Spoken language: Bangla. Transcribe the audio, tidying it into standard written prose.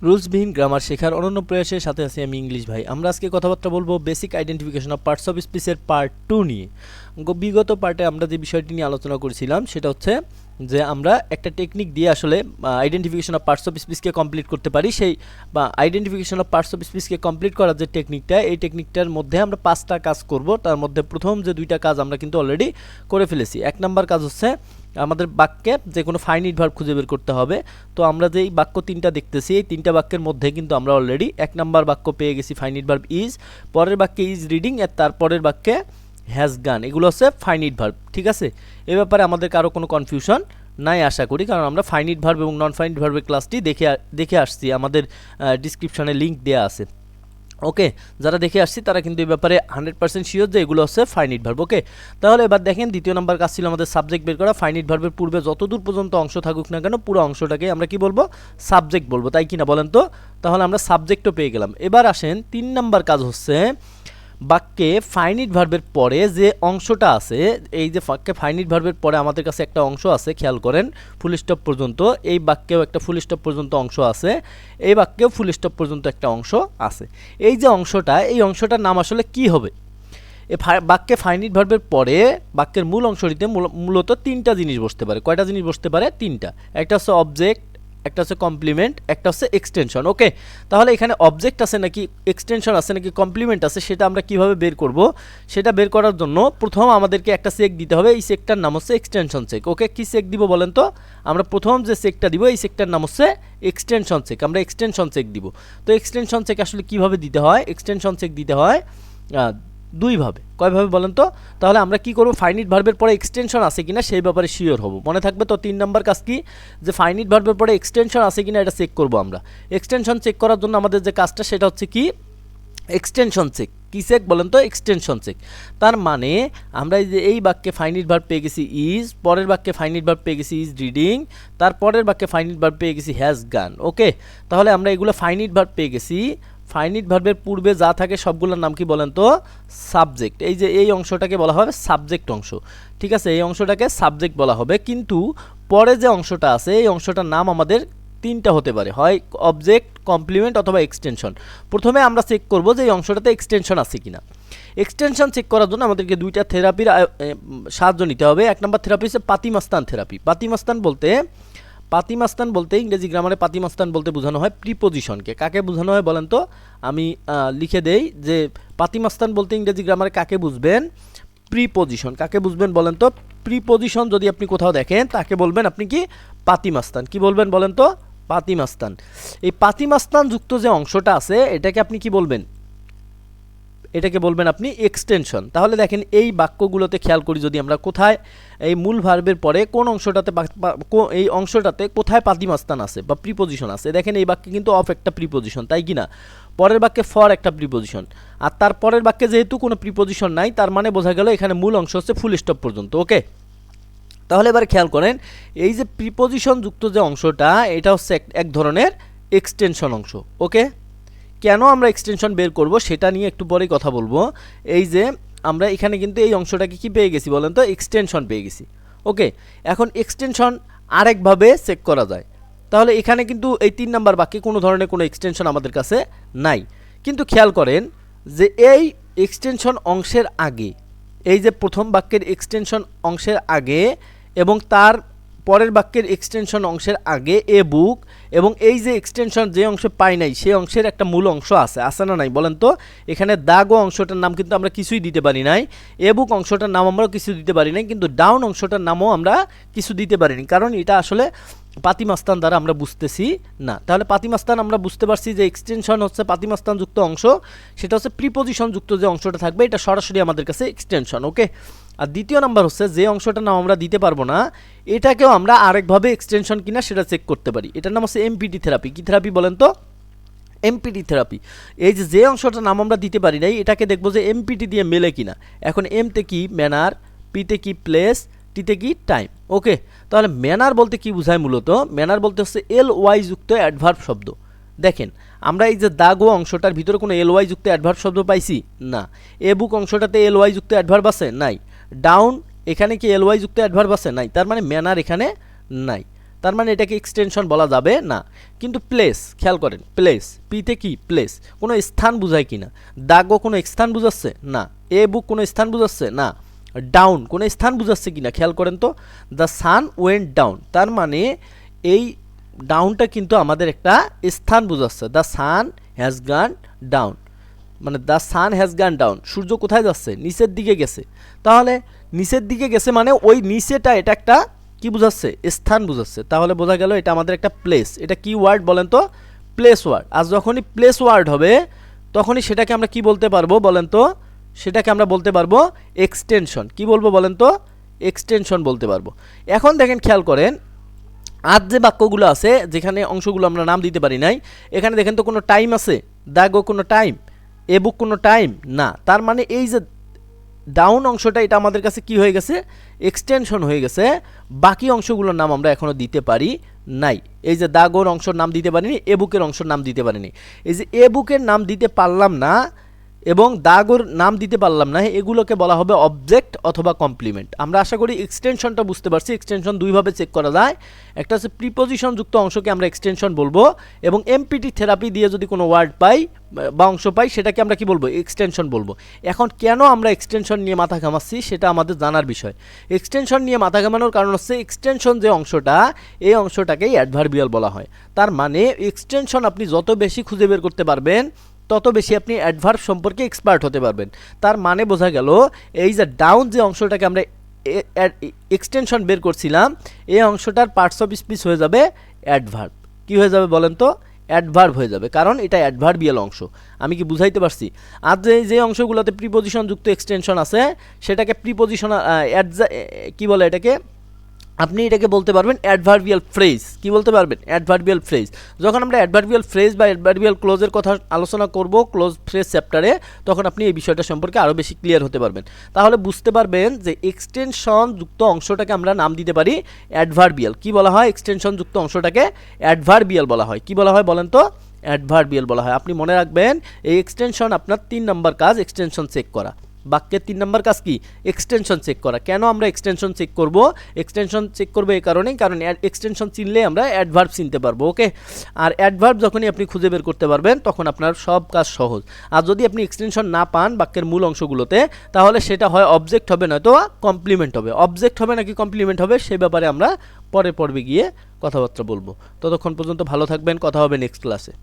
রুলসবিহীন গ্রামার শেখার অনন্য প্রয়াসের সাথে আছি আমি ইংলিশ ভাই। আমরা আজকে কথাবার্তা বলবো basic identification of parts of স্পিচের পার্ট 2 নিয়ে। বিগত পার্টে আমরা যে বিষয়টি নিয়ে আলোচনা করেছিলাম সেটা হচ্ছে যে আমরা একটা টেকনিক দিয়ে আসলে আইডেন্টিফিকেশন অফ পার্টস অফ স্পিচকে কমপ্লিট করতে পারি। সেই বা আইডেন্টিফিকেশন অফ পার্টস অফ স্পিচকে কমপ্লিট করার যে টেকনিকটা, এই টেকনিকটার মধ্যে আমরা 5টা কাজ করব। তার মধ্যে প্রথম যে 2টা কাজ আমরা কিন্তু অলরেডি করে ফেলেছি। 1 নাম্বার কাজ হচ্ছে আমাদের বাক্যে যে কোনো ফাইনাইট ভার্ব খুঁজে বের করতে হবে। তো আমরা যে এই বাক্য 3টা দেখতেছি, এই 3টা বাক্যের মধ্যে কিন্তু আমরা অলরেডি 1 নাম্বার বাক্য পেয়ে গেছি ফাইনাইট ভার্ব ইজ, পরের বাক্যে ইজ রিডিং, এর তারপরের বাক্যে হ্যাজ গান। এগুলো হচ্ছে ফাইনাইট ভার্ব, ঠিক আছে? এ ব্যাপারে আমাদের কারো কোনো কনফিউশন নাই আশা করি, কারণ আমরা ফাইনাইট ভার্ব এবং নন ফাইনাইট ভার্বের ক্লাসটি দেখে আসছি, আমাদের ডিসক্রিপশনে লিঙ্ক দেওয়া আছে। ওকে, যারা দেখে আসছি তারা কিন্তু এই ব্যাপারে 100% শিওর যে এগুলো হচ্ছে ফাইনাইট ভার্ব। ওকে, তাহলে এবার দেখেন, দ্বিতীয় নাম্বার কাজ ছিল আমাদের সাবজেক্ট বের করা। ফাইনাইট ভার্বের পূর্বে যতদূর পর্যন্ত অংশ থাকুক না কেন, পুরো অংশটাকে আমরা কি বলবো? সাবজেক্ট বলবো, তাই কি না বলেন তো? তাহলে আমরা সাবজেক্টও পেয়ে গেলাম। এবার আসেন 3 নাম্বার কাজ হচ্ছে বাক্যে ফাইনাইট ভার্বের পরে যে অংশটা আছে, এই যে বাক্যে ফাইনাইট ভার্বের পরে আমাদের কাছে একটা অংশ আছে, খেয়াল করেন, ফুল স্টপ পর্যন্ত। এই বাক্যেও একটা ফুল স্টপ পর্যন্ত অংশ আছে, এই বাক্যেও ফুল স্টপ পর্যন্ত একটা অংশ আছে। এই যে অংশটা, এই অংশটার নাম আসলে কি হবে? বাক্যে ফাইনাইট ভার্বের পরে বাক্যের মূল অংশটিতে মূলত 3টা জিনিস বসতে পারে। কয়টা জিনিস বসতে পারে? 3টা। একটা হচ্ছে অবজেক্ট, একটা হচ্ছে কমপ্লিমেন্ট, একটা হচ্ছে এক্সটেনশন। ওকে, তাহলে এখানে অবজেক্ট আছে নাকি এক্সটেনশন আছে নাকি কমপ্লিমেন্ট আছে, সেটা আমরা কিভাবে বের করব? সেটা বের করার জন্য প্রথম আমাদেরকে একটা চেক দিতে হবে। এই চেকটার নাম হচ্ছে এক্সটেনশন চেক। ওকে, কি চেক দিব বলেন তো? আমরা প্রথম যে চেকটা দিব, এই চেকটার নাম হচ্ছে এক্সটেনশন চেক। আমরা এক্সটেনশন চেক দিব। তো এক্সটেনশন চেক আসলে কিভাবে দিতে হয়? এক্সটেনশন চেক দিতে হয় দুইভাবে। কয়ভাবে বলেন তো? তাহলে আমরা কি করব? ফাইনাইট ভার্বের পরে এক্সটেনশন আছে কিনা সেই ব্যাপারে শিওর হব। মনে থাকবে তো 3 নাম্বার কাজ কি? যে ফাইনাইট ভার্বের পরে এক্সটেনশন আছে কিনা এটা চেক করব আমরা। এক্সটেনশন চেক করার জন্য আমাদের যে কাজটা সেটা হচ্ছে কি? Extension check. কি চেক বলেন তো? Extension check. তার মানে আমরা এই বাক্যে ফাইনাইট ভার্ব পেয়ে গেছি ইজ, পরের বাক্যে ফাইনাইট ভার্ব পেয়ে গেছি ইজ রিডিং, তারপরের বাক্যে ফাইনাইট ভার্ব পেয়ে গেছি হ্যাজ গান। ওকে, তাহলে আমরা এগুলো ফাইনাইট ভার্ব পেয়ে গেছি। ফাইনাইট ভার্বের পূর্বে যা থাকে সবগুলোর নাম কি বলেন তো? সাবজেক্ট। এই যে এই অংশটাকে বলা হবে সাবজেক্ট অংশ, ঠিক আছে? এই অংশটাকে সাবজেক্ট বলা হবে। কিন্তু পরে যে অংশটা আছে, এই অংশটার নাম আমাদের 3টা হতে পারে, হয় অবজেক্ট, কমপ্লিমেন্ট অথবা এক্সটেনশন। প্রথমে আমরা চেক করব যে এই অংশটাতে এক্সটেনশন আছে কিনা। এক্সটেনশন চেক করার জন্য আমাদেরকে 2টা থেরাপির সাহায্য নিতে হবে। 1 নম্বর থেরাপি হচ্ছে পাতিমাস্তান থেরাপি। পাতিমাস্তান বলতে ইংরেজি গ্রামারে পাতিমাস্তান বলতে বোঝানো হয় প্রিপোজিশনকে। কাকে বোঝানো হয় বলেন তো? আমি লিখে দেই যে পাতিমাস্তান বলতে ইংরেজি গ্রামারে কাকে বুঝবেন? প্রিপোজিশন। কাকে বুঝবেন বলেন তো? প্রিপোজিশন যদি আপনি কোথাও দেখেন তাকে বলবেন আপনি কি? পাতিমাস্তান। কি বলবেন বলেন তো? পাতিমাস্তান। এই পাতিমাস্তান যুক্ত যে অংশটা আছে এটাকে আপনি কি বলবেন? এটাকে বলবেন আপনি এক্সটেনশন। তাহলে দেখেন এই বাক্যগুলোতে খেয়াল করি, যদি আমরা কোথায় এই মূল ভার্বের পরে কোন অংশটাতে এই অংশটাতে কোথায় পাতিমাস্তান আছে বা প্রিপোজিশন আছে, দেখেন এই বাক্যে কিন্তু অফ একটা প্রিপোজিশন, তাই কি না? পরের বাক্যে ফর একটা প্রিপোজিশন, আর তার পরের বাক্যে যেহেতু কোনো প্রিপোজিশন নাই, তার মানে বোঝা গেল এখানে মূল অংশ হচ্ছে ফুল স্টপ পর্যন্ত। ওকে, তাহলে এবার খেয়াল করেন, এই যে প্রিপোজিশন যুক্ত যে অংশটা, এটা হচ্ছে এক ধরনের এক্সটেনশন অংশ। ওকে, কেন আমরা এক্সটেনশন বের করব সেটা নিয়ে একটু পরেই কথা বলবো। এই যে আমরা এখানে কিন্তু এই অংশটাকে কি পেয়ে গেছি বলেন তো? এক্সটেনশন পেয়ে গেছি। ওকে, এখন এক্সটেনশন আরেকভাবে চেক করা যায়। তাহলে এখানে কিন্তু এই 3 নাম্বার বাক্যে কোনো ধরনের কোনো এক্সটেনশন আমাদের কাছে নাই, কিন্তু খেয়াল করেন যে এই এক্সটেনশন অংশের আগে, এই যে প্রথম বাক্যের এক্সটেনশন অংশের আগে এবং তার পরের বাক্যের এক্সটেনশন অংশের আগে এ বুক, এবং এই যে এক্সটেনশন যে অংশে পাই নাই সেই অংশের একটা মূল অংশ আছে না নাই বলেন তো? এখানে দাগো অংশটার নাম কিন্তু আমরা কিছুই দিতে পারি নাই, এ বুক অংশটার নাম আমরাও কিছু দিতে পারি নাই, কিন্তু ডাউন অংশটার নামও আমরা কিছু দিতে পারিনি, কারণ এটা আসলে পাতিমাস্তান দ্বারা আমরা বুঝতেছি না। তাহলে পাতিমাস্তান আমরা বুঝতে পারছি যে এক্সটেনশন হচ্ছে পাতিমাস্তান যুক্ত অংশ, সেটা হচ্ছে প্রিপোজিশন যুক্ত যে অংশটা থাকবে এটা সরাসরি আমাদের কাছে এক্সটেনশন। ওকে, আর দ্বিতীয় নাম্বার হচ্ছে যে অংশটার নাম আমরা দিতে পারবো না, এটাকেও আমরা আরেকভাবে এক্সটেনশন কিনা সেটা চেক করতে পারি। এটার নাম হচ্ছে এমপিটি থেরাপি। কি থেরাপি বলেন তো? এমপিটি থেরাপি। এই যে অংশটার নাম আমরা দিতে পারি নাই, এটাকে দেখবো যে এমপিটি দিয়ে মেলে কিনা। এখন এমতে কি? ম্যানার, পিতে কি? প্লেস, টিতে কি? টাইম। ওকে, তাহলে ম্যানার বলতে কি বোঝায়? মূলত ম্যানার বলতে হচ্ছে LY যুক্ত অ্যাডভার্ব শব্দ। দেখেন আমরা এই যে দাগো অংশটার ভিতরে কোনো LY যুক্ত অ্যাডভার্ব শব্দ পাইছি না। এ বুক অংশটাতে LY যুক্ত অ্যাডভার্ব আছে? নাই। ডাউন এখানে কি LY যুক্ত অ্যাডভার্ব আছে? নাই। তার মানে ম্যানার এখানে নাই। তার মানে এটাকে এক্সটেনশন বলা যাবে না। কিন্তু প্লেস, খেয়াল করেন, প্লেস, পিতে কি প্লেস, কোনো স্থান বোঝায় কি না? দ্য গো কোনো স্থান বুঝাচ্ছে না। এ বুক কোনো স্থান বুঝাচ্ছে না। ডাউন কোনো স্থান বুঝাচ্ছে কি না? খেয়াল করেন তো, দ্য সান ওয়েন্ট ডাউন, তার মানে এই ডাউনটা কিন্তু আমাদের একটা স্থান বুঝাচ্ছে। The sun has gone down, মানে the sun has gone down, সূর্য কোথায় যাচ্ছে? নিচের দিকে গেছে। তাহলে নিচের দিকে গেছে মানে ওই নিচেটা, এটা একটা কি বুঝাচ্ছে? স্থান বুঝাচ্ছে। তাহলে বোঝা গেল এটা আমাদের একটা প্লেস। এটা কি ওয়ার্ড বলেন তো? Place word. আর যখনই প্লেস ওয়ার্ড হবে তখনই সেটাকে আমরা কি বলতে পারবো বলেন তো? সেটাকে আমরা বলতে পারবো এক্সটেনশন। কি বলবো বলেন তো? এক্সটেনশন বলতে পারবো। এখন দেখেন, খেয়াল করেন, আজ যে বাক্যগুলো আছে যেখানে অংশগুলো আমরা নাম দিতে পারি নাই, এখানে দেখেন তো কোনো টাইম আছে? দ্য গো কোনো টাইম, এ বুক কোনো টাইম না। তার মানে এই যে ডাউন অংশটা, এটা আমাদের কাছে কি হয়ে গেছে? এক্সটেনশন হয়ে গেছে। বাকি অংশগুলোর নাম আমরা এখনও দিতে পারি নাই। এই যে দ্য গোর অংশের নাম দিতে পারিনি, এ বুকের অংশের নাম দিতে পারিনি। এই যে এ বুকের নাম দিতে পারলাম না এবং দ্য গোর নাম দিতে পারলাম না, এগুলোকে বলা হবে অবজেক্ট অথবা কমপ্লিমেন্ট। আমরা আশা করি এক্সটেনশনটা বুঝতে পারছি। এক্সটেনশন দুইভাবে চেক করা যায়। একটা হচ্ছে প্রিপোজিশন যুক্ত অংশকে আমরা এক্সটেনশন বলবো, এবং এমপিটি থেরাপি দিয়ে যদি কোনো ওয়ার্ড পাই বা অংশ পাই সেটাকে আমরা কি বলবো? এক্সটেনশন বলবো। এখন কেন আমরা এক্সটেনশন নিয়ে মাথা ঘামাচ্ছি সেটা আমাদের জানার বিষয়। এক্সটেনশন নিয়ে মাথা ঘামানোর কারণ হচ্ছে এক্সটেনশন যে অংশটা, এই অংশটাকেই অ্যাডভার্বিয়াল বলা হয়। তার মানে এক্সটেনশন আপনি যত বেশি খুঁজে বের করতে পারবেন তত বেশি আপনি অ্যাডভার্ব সম্পর্কে এক্সপার্ট হতে পারবেন। তার মানে বোঝা গেল এই যে ডাউন যে অংশটাকে আমরা এক্সটেনশন বের করছিলাম, এই অংশটার পার্টস অফ স্পিচ হয়ে যাবে অ্যাডভার্ব। কি হয়ে যাবে বলেন তো? অ্যাডভার্ব হয়ে যাবে, কারণ এটা অ্যাডভার্বিয়াল অংশ। আমি কি বুঝাইতে পারছি? আর যে অংশগুলোতে প্রিপোজিশন যুক্ত এক্সটেনশন আছে সেটাকে প্রিপোজিশন কি বলে এটাকে? আপনি এটাকে বলতে পারবেন অ্যাডভার্বিয়াল ফ্রেজ। কি বলতে পারবেন? Adverbial phrase. যখন আমরা অ্যাডভার্বিয়াল ফ্রেজ বা অ্যাডভার্বিয়াল ক্লোজের কথা আলোচনা করব ক্লোজ ফ্রেজ চ্যাপ্টারে, তখন আপনি এই বিষয়টা সম্পর্কে আরও বেশি ক্লিয়ার হতে পারবেন। তাহলে বুঝতে পারবেন যে এক্সটেনশন যুক্ত অংশটাকে আমরা নাম দিতে পারি অ্যাডভার্বিয়াল। কি বলা হয়? এক্সটেনশন যুক্ত অংশটাকে অ্যাডভার্বিয়াল বলা হয়। কি বলা হয় বলেন তো? অ্যাডভার্বিয়াল বলা হয়। আপনি মনে রাখবেন, এই এক্সটেনশন আপনার 3 নম্বর কাজ, এক্সটেনশন চেক করা। বাক্যের 3 নম্বর কাজ কি? এক্সটেনশন চেক করা। কেন আমরা এক্সটেনশন চেক করব? এক্সটেনশন চেক করবো এই কারণেই, কারণ এক্সটেনশন চিনলে আমরা অ্যাডভার্ব চিনতে পারবো। ওকে, আর অ্যাডভার্ব যখনই আপনি খুঁজে বের করতে পারবেন তখন আপনার সব কাজ সহজ। আর যদি আপনি এক্সটেনশন না পান বাক্যের মূল অংশগুলোতে, তাহলে সেটা হয় অবজেক্ট হবে, নয়তো কমপ্লিমেন্ট হবে। অবজেক্ট হবে নাকি কমপ্লিমেন্ট হবে সে ব্যাপারে আমরা পরের পর্বে গিয়ে কথাবার্তা বলবো। ততক্ষণ পর্যন্ত ভালো থাকবেন, কথা হবে নেক্সট ক্লাসে।